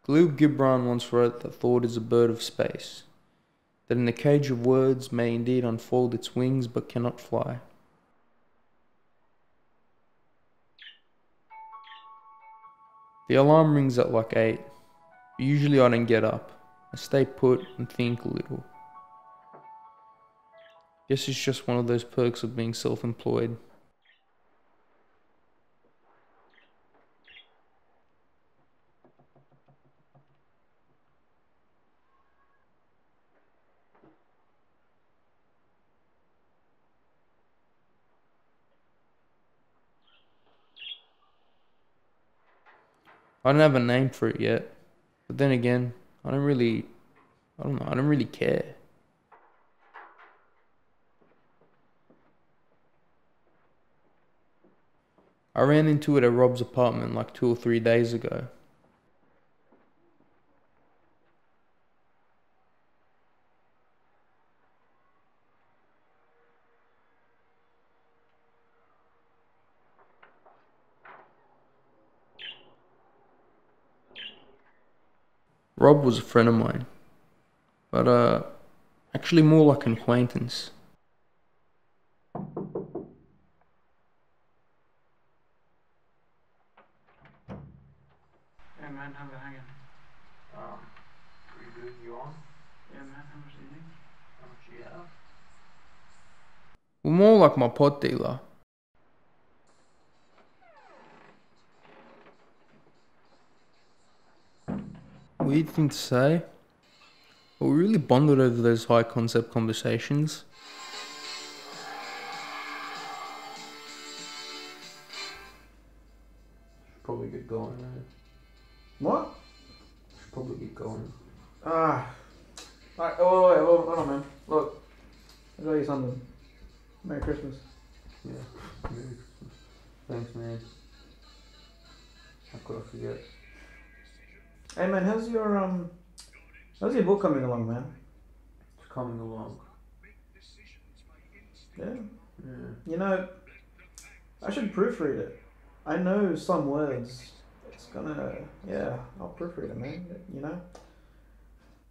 Khalil Gibran once wrote that thought is a bird of space, that in a cage of words may indeed unfold its wings but cannot fly. The alarm rings at like 8, but usually I don't get up. I stay put and think a little. Guess it's just one of those perks of being self-employed. I don't have a name for it yet, but then again, I don't really care. I ran into it at Rob's apartment like 2 or 3 days ago. Rob was a friend of mine, but actually more like an acquaintance. Hey man, how we hanging? Pretty good, you on? Yeah man, how much do you need? How much do you have? Well, more like my pot dealer. Weird thing to say, but we really bonded over those high concept conversations. Should probably get going, man. What? Should probably get going. Alright, wait, hold on man. Look, I'll tell you something. Merry Christmas. Yeah, Merry Christmas. Thanks, man. How could I forget? Hey man, how's your book coming along, man? It's coming along. Yeah? Yeah. You know, I should proofread it. I know some words. It's gonna, yeah, I'll proofread it, man. You know?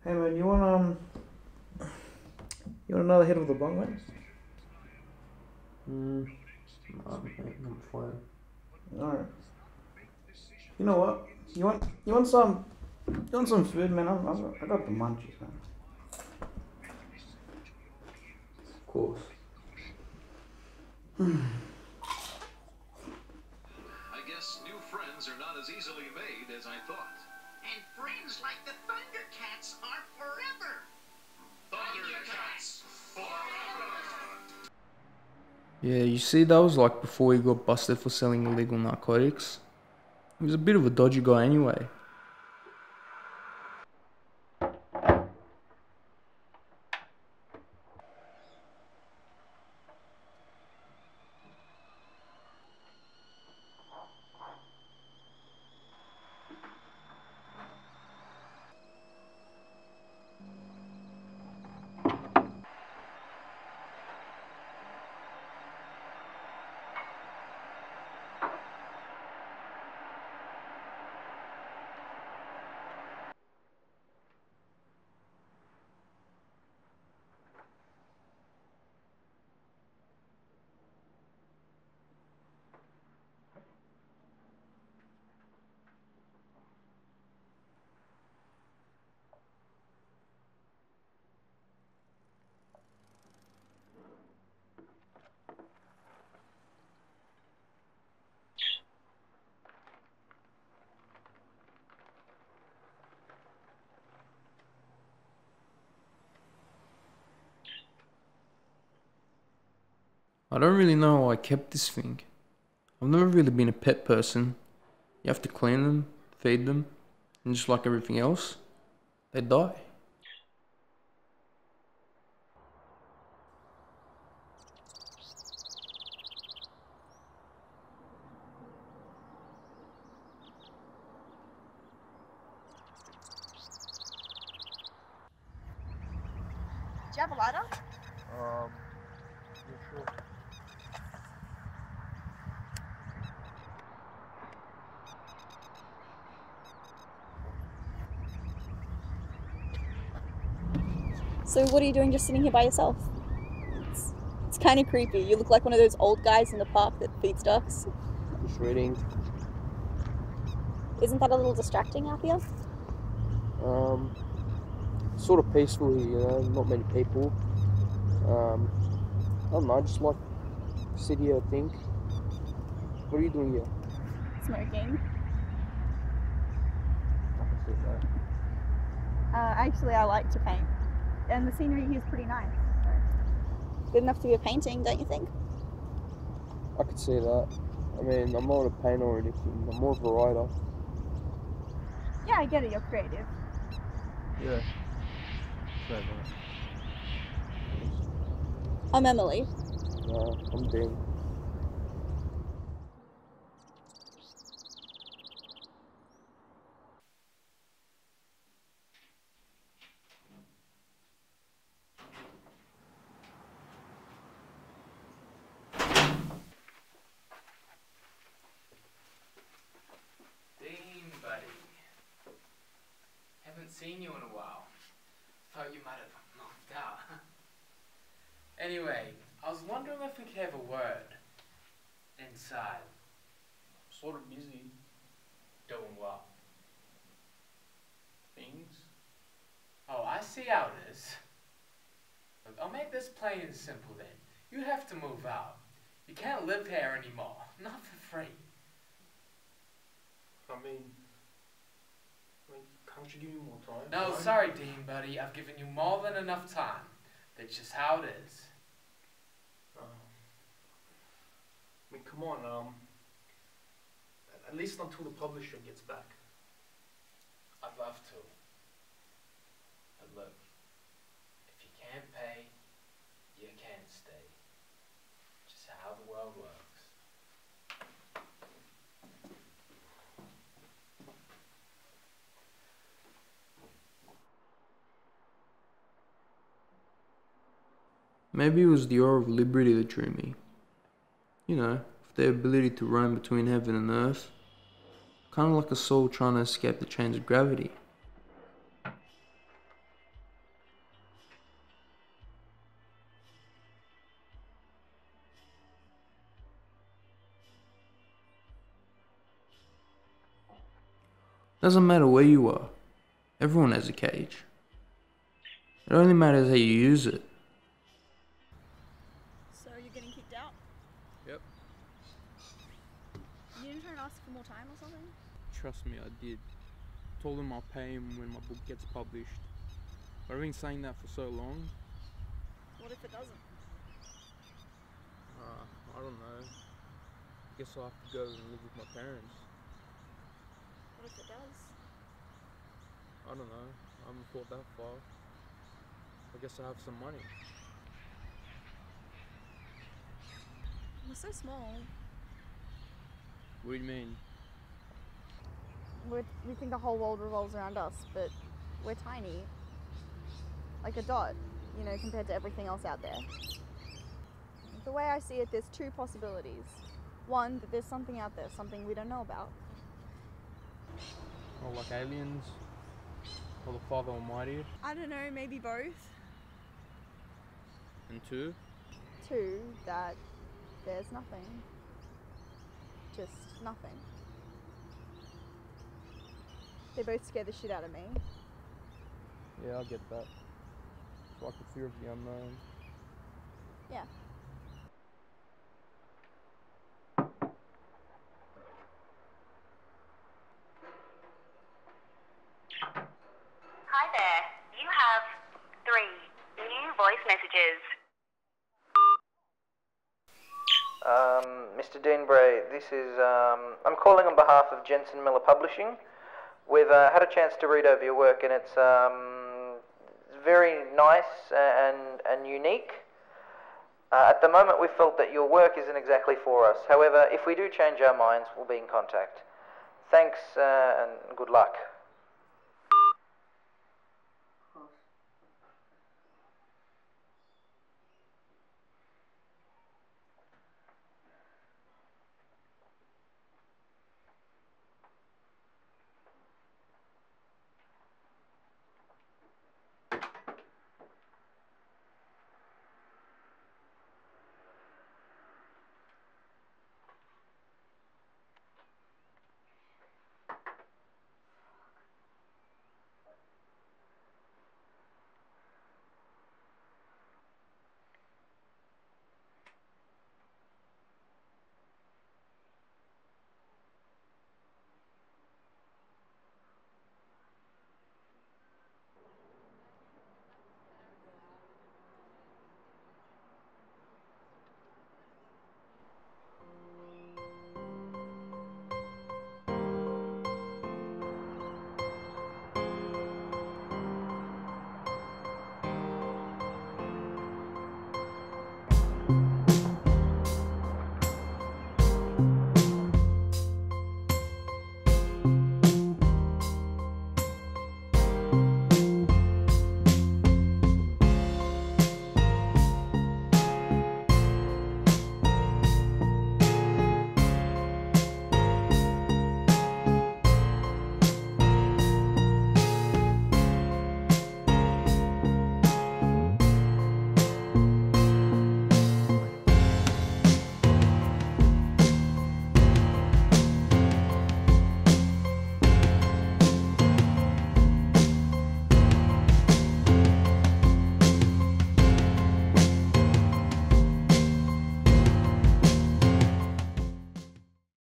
Hey man, you want another hit of the bong, man? No, I'm fine. Alright. You know what? You want some food, man? I got the munchies, man. Of course. I guess new friends are not as easily made as I thought. And friends like the Thundercats are forever. Thundercats forever! Yeah, you see, that was like before he got busted for selling illegal narcotics. He was a bit of a dodgy guy anyway. I don't really know how I kept this thing. I've never really been a pet person. You have to clean them, feed them, and just like everything else, they die. Do you have a lighter? Yeah, sure. So what are you doing just sitting here by yourself? It's kind of creepy. You look like one of those old guys in the park that feeds ducks. Just reading. Isn't that a little distracting out here? Sort of peaceful here, you know, not many people. I don't know, I just like to sit here, I think. What are you doing here? Smoking. I can see that. Actually, I like to paint. And the scenery here is pretty nice. So. Good enough to be a painting, don't you think? I could see that. I mean, I'm not a painter or anything, I'm more of a writer. Yeah, I get it, you're creative. Yeah. I'm Emily. No, I'm Dean. Dean, buddy. Haven't seen you in a while. Thought you might have moved out. Anyway, I was wondering if we could have a word. Inside. Sort of busy. Doing what? Things? Oh, I see how it is. Look, I'll make this plain and simple then. You have to move out. You can't live here anymore. Not for free. I mean, can't you give me more time? No, sorry, Dean, buddy. I've given you more than enough time. That's just how it is. I mean, come on, at least until the publisher gets back. I'd love to. But look, if you can't pay, you can't stay. Just how the world works. Maybe it was the aura of liberty that drew me. You know, their ability to roam between heaven and earth. Kind of like a soul trying to escape the chains of gravity. Doesn't matter where you are. Everyone has a cage. It only matters how you use it. So you're getting kicked out? Yep. You didn't try and ask for more time or something? Trust me, I did. Told him I'll pay him when my book gets published. But I've been saying that for so long. What if it doesn't? I don't know. Guess I'll have to go and live with my parents. What if it does? I don't know. I haven't thought that far. I guess I have some money. We're so small. What do you mean? We think the whole world revolves around us, but we're tiny. Like a dot, you know, compared to everything else out there. The way I see it, there's two possibilities. One, that there's something out there, something we don't know about. Oh, like aliens? Or the Father Almighty? I don't know, maybe both. And two? Two, that there's nothing. Just nothing. They both scare the shit out of me. Yeah, I get that. It's like the fear of the unknown. Yeah. Hi there. You have 3 new voice messages. Mr. Deanbray, this is, I'm calling on behalf of Jensen Miller Publishing. We've had a chance to read over your work and it's very nice and unique. At the moment we felt that your work isn't exactly for us. However, if we do change our minds, we'll be in contact. Thanks and good luck.